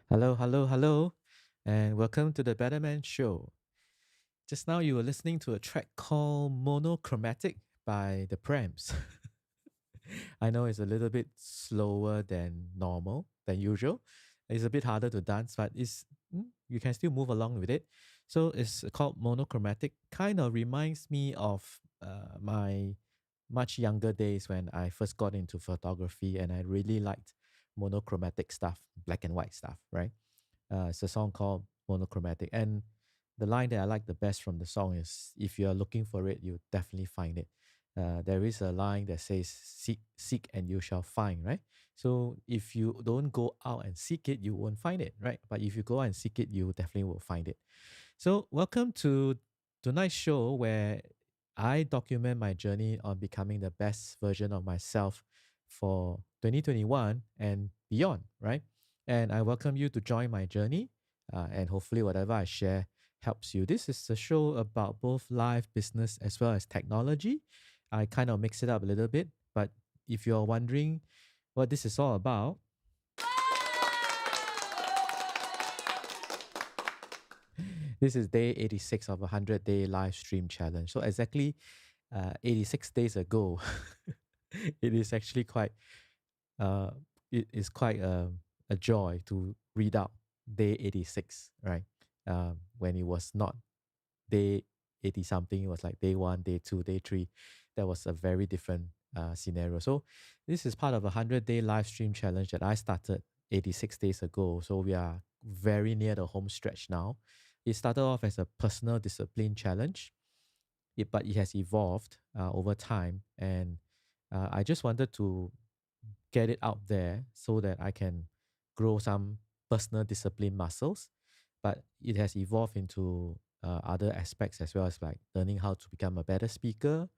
Hello, hello, hello, and welcome to the Better Man Show. Just now, you were listening to a track called Monochromatic by the Prams. I know it's a little bit slower than normal, than usual. It's a bit harder to dance, but you can still move along with it. So it's called Monochromatic. Kind of reminds me of my much younger days when I first got into photography and I really liked monochromatic stuff, black and white stuff, right? It's a song called Monochromatic. And the line that I like the best from the song is, if you're looking for it, you definitely find it. There is a line that says, seek and you shall find, right? So if you don't go out and seek it, you won't find it, right? But if you go out and seek it, you definitely will find it. So welcome to tonight's show where I document my journey on becoming the best version of myself for 2021 and beyond, right? And I welcome you to join my journey. And hopefully, whatever I share helps you. This is a show about both life, business, as well as technology. I kind of mix it up a little bit. But if you're wondering what this is all about, this is day 86 of a 100-day live stream challenge. So exactly 86 days ago, it is actually quite uh, it is quite a joy to read out day 86, right? When it was not day 80 something, it was like day 1, day 2, day 3. That was a very different scenario. So this is part of a 100-day live stream challenge that I started 86 days ago. So we are very near the home stretch now. It started off as a personal discipline challenge, but it has evolved over time. And I just wanted to get it out there so that I can grow some personal discipline muscles. But it has evolved into other aspects as well, as like learning how to become a better speaker,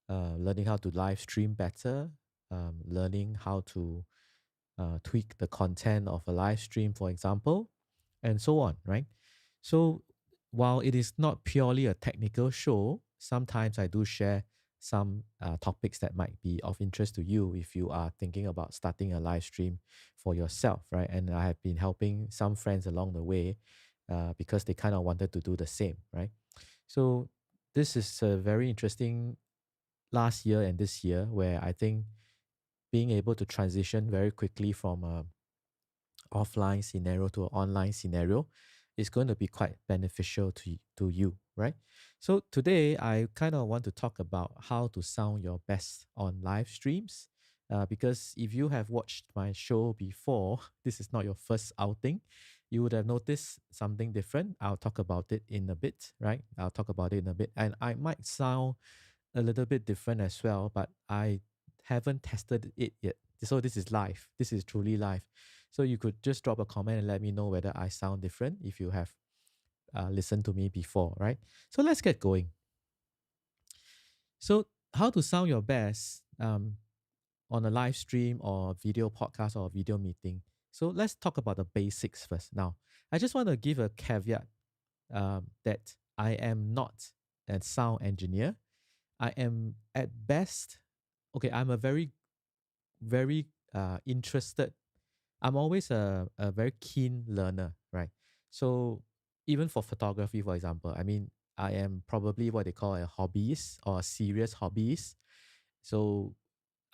learning how to live stream better, learning how to tweak the content of a live stream, for example, and so on, right? So while it is not purely a technical show, sometimes I do share some topics that might be of interest to you if you are thinking about starting a live stream for yourself, right? And I have been helping some friends along the way because they kind of wanted to do the same, right? So this is a very interesting last year and this year where I think being able to transition very quickly from a offline scenario to an online scenario is going to be quite beneficial to you, right? So today I kind of want to talk about how to sound your best on live streams. Because if you have watched my show before, this is not your first outing. You would have noticed something different. I'll talk about it in a bit, right? I'll talk about it in a bit. And I might sound a little bit different as well, but I haven't tested it yet. So this is live. This is truly live. So you could just drop a comment and let me know whether I sound different if you have listened to me before, right? So let's get going. So how to sound your best on a live stream or video podcast or video meeting. So let's talk about the basics first. Now, I just want to give a caveat that I am not a sound engineer. I am at best, okay, I'm a very, very interested. I'm always a very keen learner, right? So even for photography, for example, I mean, I am probably what they call a hobbyist or a serious hobbyist. So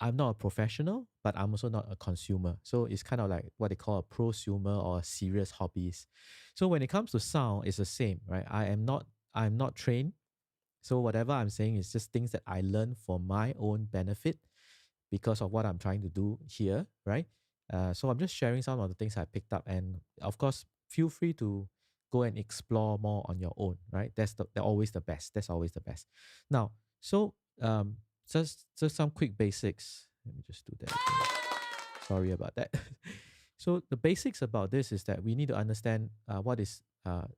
I'm not a professional, but I'm also not a consumer. So it's kind of like what they call a prosumer or a serious hobbyist. So when it comes to sound, it's the same, right? I'm not trained So whatever I'm saying is just things that I learned for my own benefit because of what I'm trying to do here, right? So I'm just sharing some of the things I picked up, and of course, feel free to go and explore more on your own, right? They're always the best. That's always the best. Now, so just some quick basics. Let me just do that again. Sorry about that. So the basics about this is that we need to understand what is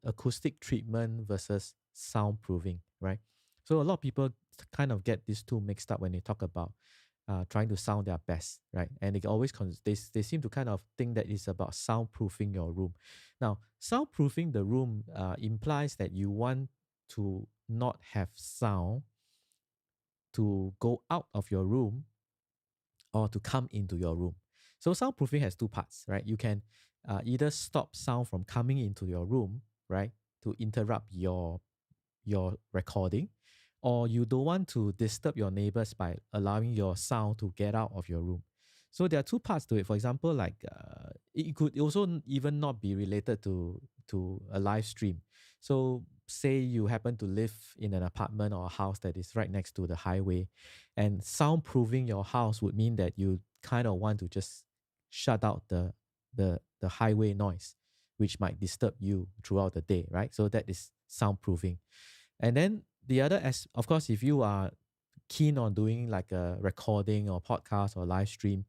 acoustic treatment versus soundproofing, right? So a lot of people kind of get these two mixed up when they talk about trying to sound their best, right? And they always they seem to kind of think that it's about soundproofing your room. Now, soundproofing the room implies that you want to not have sound to go out of your room or to come into your room. So soundproofing has two parts, right? You can either stop sound from coming into your room, right, to interrupt your recording, or you don't want to disturb your neighbors by allowing your sound to get out of your room. So there are two parts to it. For example, like it could also even not be related to a live stream. So say you happen to live in an apartment or a house that is right next to the highway, and soundproofing your house would mean that you kind of want to just shut out the highway noise, which might disturb you throughout the day, right? So that is soundproofing. And then the other, as of course, if you are keen on doing like a recording or podcast or live stream,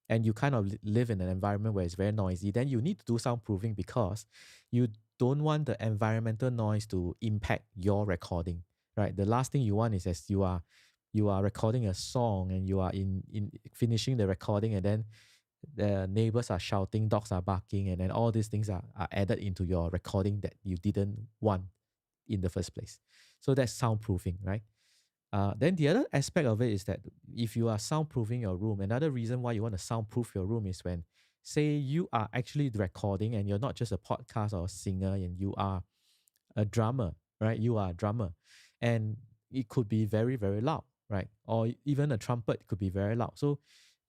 and you kind of live in an environment where it's very noisy, then you need to do soundproofing because you don't want the environmental noise to impact your recording, right? The last thing you want is as you are recording a song and you are in finishing the recording, and then the neighbors are shouting, dogs are barking, and then all these things are added into your recording that you didn't want in the first place. So that's soundproofing, right? Then the other aspect of it is that if you are soundproofing your room, another reason why you want to soundproof your room is when, say, you are actually recording and you're not just a podcast or a singer, and you are a drummer, right? You are a drummer, and it could be very, very loud, right? Or even a trumpet could be very loud. So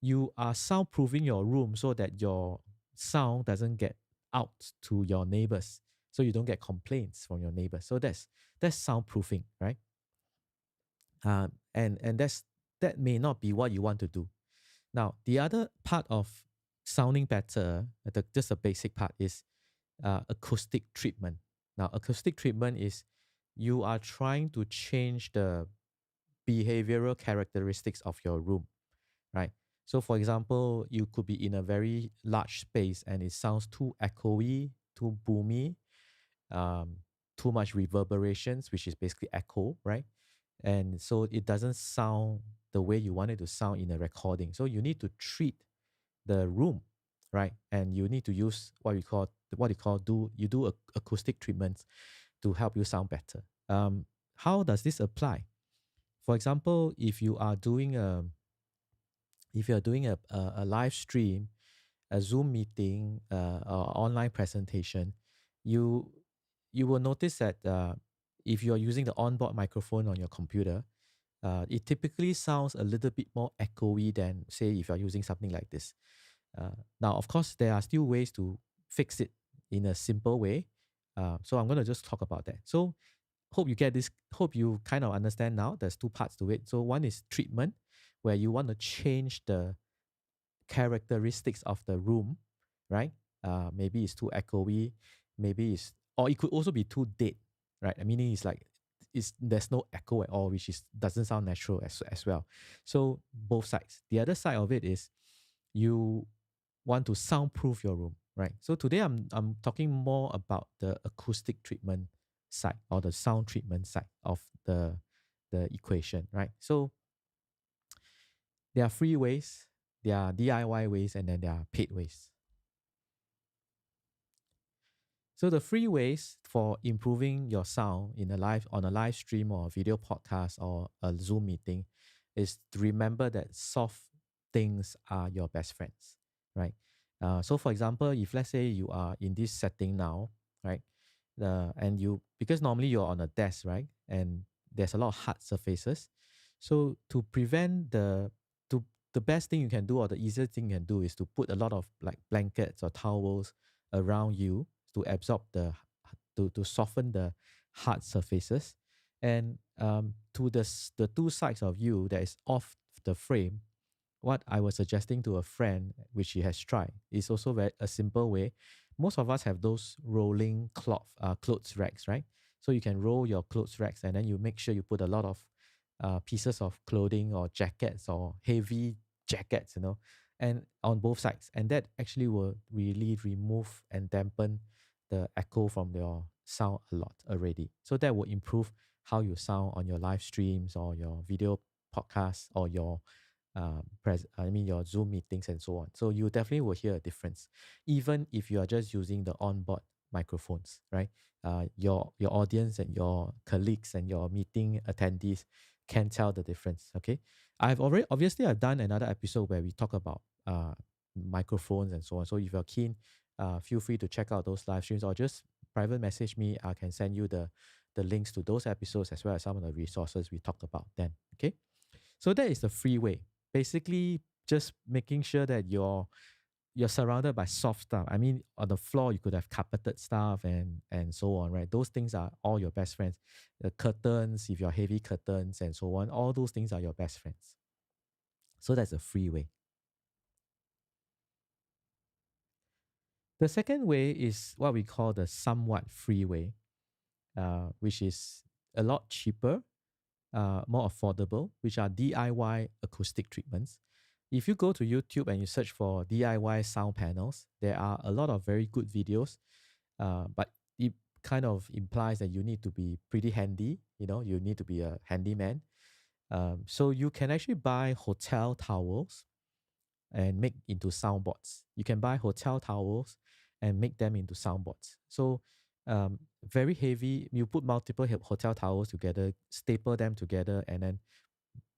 you are soundproofing your room so that your sound doesn't get out to your neighbors, so you don't get complaints from your neighbors. So that's soundproofing, right? And that may not be what you want to do. Now, the other part of sounding better, just a basic part, is acoustic treatment. Now, acoustic treatment is you are trying to change the behavioral characteristics of your room, right? So, for example, you could be in a very large space and it sounds too echoey, too boomy, um, too much reverberations, which is basically echo, right? And so it doesn't sound the way you want it to sound in a recording. So you need to treat the room, right? And you need to use you do acoustic treatments to help you sound better. How does this apply? For example, if you're doing a live stream, a Zoom meeting, or online presentation, you you will notice that if you are using the onboard microphone on your computer, it typically sounds a little bit more echoey than, say, if you're using something like this. Now, of course, there are still ways to fix it in a simple way. So I'm going to just talk about that. So hope you get this. Hope you kind of understand now. There's two parts to it. So one is treatment, where you want to change the characteristics of the room, right? Maybe it's too echoey, or it could also be too dead, right? Meaning it's like there's no echo at all, which doesn't sound natural as well. So both sides. The other side of it is you want to soundproof your room, right? So today I'm talking more about the acoustic treatment side or the sound treatment side of the equation, right? So there are free ways, there are DIY ways, and then there are paid ways. So the free ways for improving your sound on a live stream or a video podcast or a Zoom meeting is to remember that soft things are your best friends, right? So for example, if let's say you are in this setting now, right? And you, because normally you're on a desk, right? And there's a lot of hard surfaces. So to prevent the best thing you can do, or the easiest thing you can do, is to put a lot of like blankets or towels around you to absorb to soften the hard surfaces. And to the two sides of you that is off the frame, what I was suggesting to a friend, which she has tried, is also very a simple way. Most of us have those rolling clothes racks, right? So you can roll your clothes racks, and then you make sure you put a lot of pieces of clothing or jackets or heavy jackets, and on both sides, and that actually will really remove and dampen the echo from your sound a lot already. So that will improve how you sound on your live streams or your video podcasts or your your Zoom meetings and so on. So you definitely will hear a difference, even if you are just using the onboard microphones, right? Your audience and your colleagues and your meeting attendees can tell the difference. Okay, I've done another episode where we talk about microphones and so on. So if you're keen, feel free to check out those live streams or just private message me. I can send you the links to those episodes as well as some of the resources we talked about then. Okay. So that is the free way. Basically, just making sure that you're surrounded by soft stuff. I mean, on the floor you could have carpeted stuff and so on, right? Those things are all your best friends. The curtains, if you're heavy curtains and so on, all those things are your best friends. So that's a free way. The second way is what we call the somewhat free way, which is a lot cheaper, more affordable, which are DIY acoustic treatments. If you go to YouTube and you search for DIY sound panels, there are a lot of very good videos, but it kind of implies that you need to be pretty handy. You need to be a handyman. So you can actually buy hotel towels and make into soundboards. You can buy hotel towels and make them into soundboards. So very heavy. You put multiple hotel towels together, staple them together, and then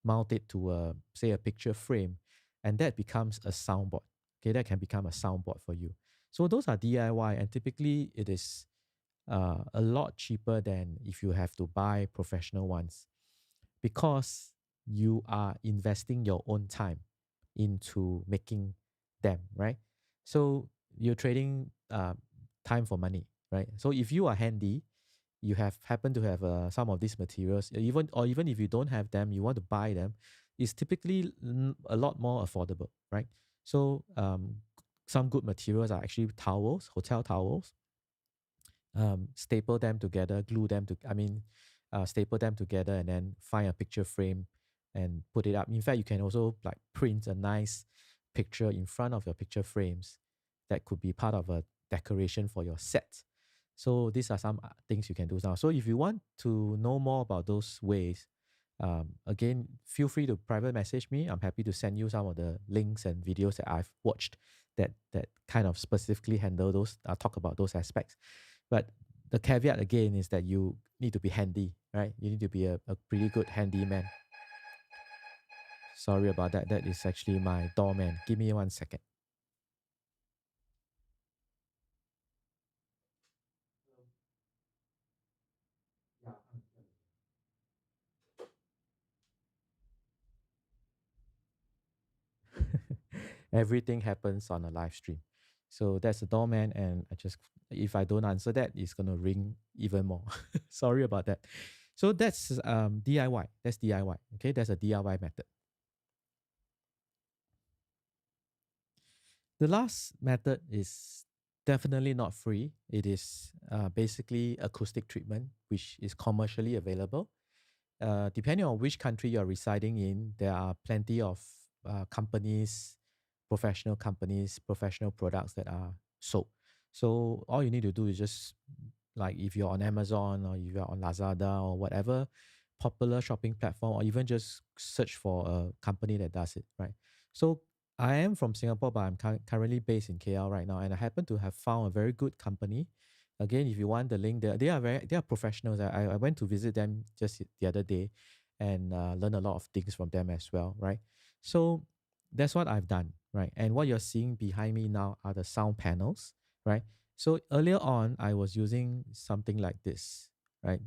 mount it to say a picture frame, and that becomes a soundboard. Okay, that can become a soundboard for you. So those are DIY, and typically it is a lot cheaper than if you have to buy professional ones, because you are investing your own time into making them, right? So you're trading time for money, right? So if you are handy, you have happen to have some of these materials, even if you don't have them, you want to buy them, it's typically a lot more affordable, right? So some good materials are actually towels, hotel towels. Staple them together, glue them to, staple them together and then find a picture frame and put it up. In fact, you can also like print a nice picture in front of your picture frames that could be part of a decoration for your set. So these are some things you can do now. So if you want to know more about those ways, again, feel free to private message me. I'm happy to send you some of the links and videos that I've watched that kind of specifically handle those, talk about those aspects. But the caveat again is that you need to be handy, right? You need to be a pretty good handyman. Sorry about that. That is actually my doorman. Give me 1 second. Everything happens on a live stream. So that's the doorman, and if I don't answer that, it's gonna ring even more. Sorry about that. So that's DIY. That's DIY. Okay, that's a DIY method. The last method is definitely not free. It is basically acoustic treatment, which is commercially available. Depending on which country you're residing in, there are plenty of companies, professional products that are sold. So all you need to do is just, like, if you're on Amazon or if you're on Lazada or whatever popular shopping platform, or even just search for a company that does it, right? So I am from Singapore, but I'm currently based in KL right now, and I happen to have found a very good company. Again, if you want the link, they are professionals. I went to visit them just the other day, and learn a lot of things from them as well, right? So that's what I've done, right? And what you're seeing behind me now are the sound panels, right? So earlier on, I was using something like this, right?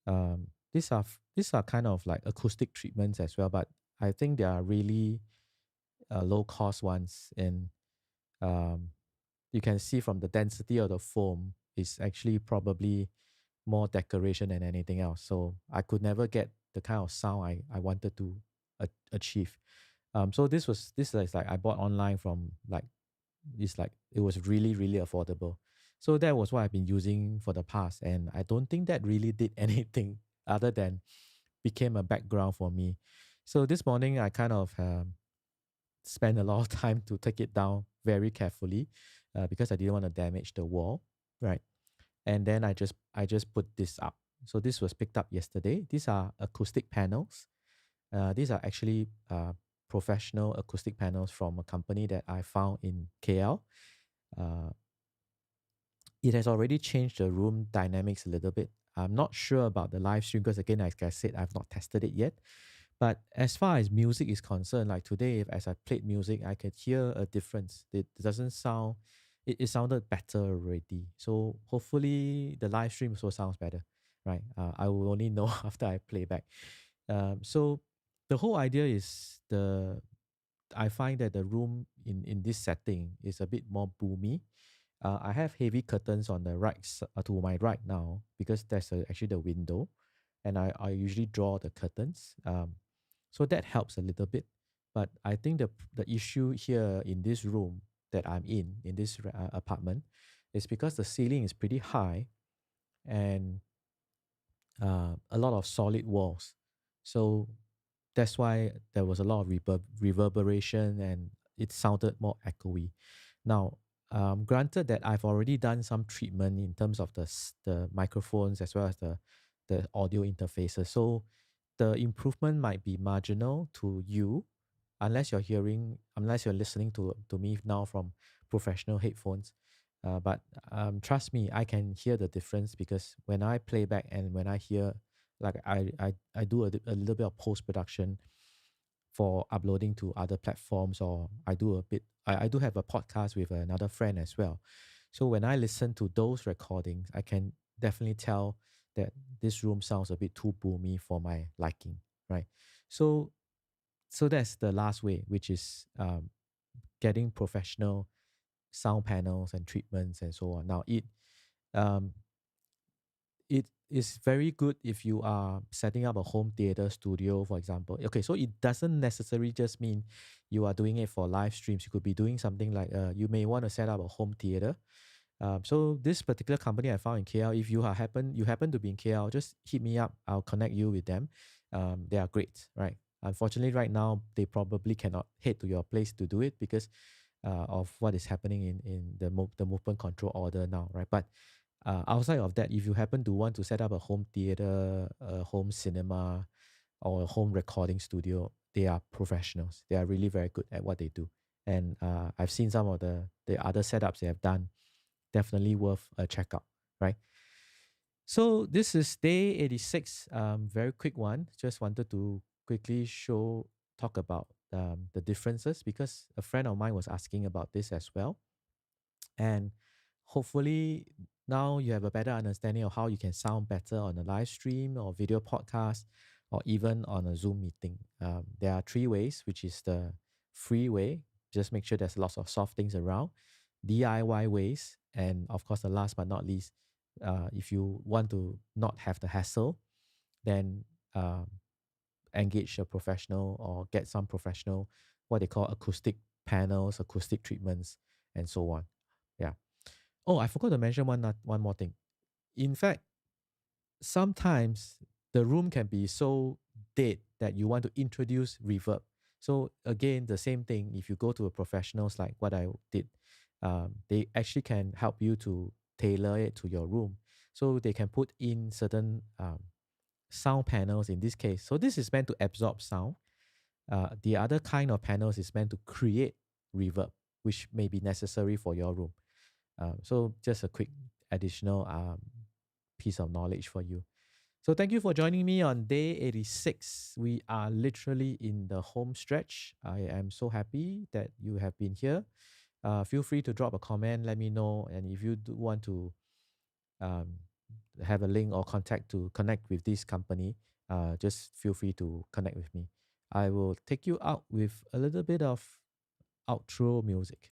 Um, these are kind of like acoustic treatments as well, but I think they are really low cost ones, and um, you can see from the density of the foam is actually probably more decoration than anything else. So I could never get the kind of sound I wanted to achieve. So this is like I bought online from like it's like it was really really affordable. So that was what I've been using for the past, and I don't think that really did anything other than became a background for me. So this morning I kind of spent a lot of time to take it down very carefully because I didn't want to damage the wall, right? And then I just put this up. So this was picked up yesterday. These are acoustic panels. These are actually professional acoustic panels from a company that I found in KL. Uh, it has already changed the room dynamics a little bit. I'm not sure about the live stream because again, like I said, I've not tested it yet. But as far as music is concerned, like today, if as I played music, I could hear a difference. It doesn't sound, it sounded better already. So hopefully the live stream also sounds better, right? I will only know after I play back. So the whole idea is I find that the room in this setting is a bit more boomy. I have heavy curtains on the to my right now because that's actually the window, and I usually draw the curtains. So that helps a little bit. But I think the issue here in this room that I'm in this apartment is because the ceiling is pretty high and a lot of solid walls. So that's why there was a lot of reverberation and it sounded more echoey. Now, granted that I've already done some treatment in terms of the microphones as well as the audio interfaces. So the improvement might be marginal to you unless you're listening to me now from professional headphones. But trust me, I can hear the difference because when I play back and when I hear, like I do a little bit of post production for uploading to other platforms, or I do have a podcast with another friend as well. So when I listen to those recordings, I can definitely tell that this room sounds a bit too boomy for my liking, right? So that's the last way, which is getting professional sound panels and treatments and so on. Now um, it is very good if you are setting up a home theater studio, for example. Okay, so it doesn't necessarily just mean you are doing it for live streams. You could be doing something like you may want to set up a home theater. So this particular company I found in KL, if you happen to be in KL, just hit me up. I'll connect you with them. They are great, right? Unfortunately, right now they probably cannot head to your place to do it because of what is happening in the movement control order now, right? But outside of that, if you happen to want to set up a home theater, a home cinema, or a home recording studio, they are professionals. They are really very good at what they do. And I've seen some of the other setups they have done, definitely worth a checkout, right? So this is day 86, very quick one. Just wanted to quickly talk about the differences because a friend of mine was asking about this as well. And hopefully now you have a better understanding of how you can sound better on a live stream or video podcast or even on a Zoom meeting. There are three ways, which is the free way. Just make sure there's lots of soft things around. DIY ways. And of course, the last but not least, if you want to not have the hassle, then engage a professional or get some professional, what they call acoustic panels, acoustic treatments, and so on. Yeah. Oh, I forgot to mention one more thing. In fact, sometimes the room can be so dead that you want to introduce reverb. So again, the same thing. If you go to a professionals like what I did, they actually can help you to tailor it to your room. So they can put in certain sound panels in this case. So this is meant to absorb sound. The other kind of panels is meant to create reverb, which may be necessary for your room. So just a quick additional piece of knowledge for you. So thank you for joining me on day 86. We are literally in the home stretch. I am so happy that you have been here. Feel free to drop a comment, let me know. And if you do want to um, have a link or contact to connect with this company, just feel free to connect with me. I will take you out with a little bit of outro music.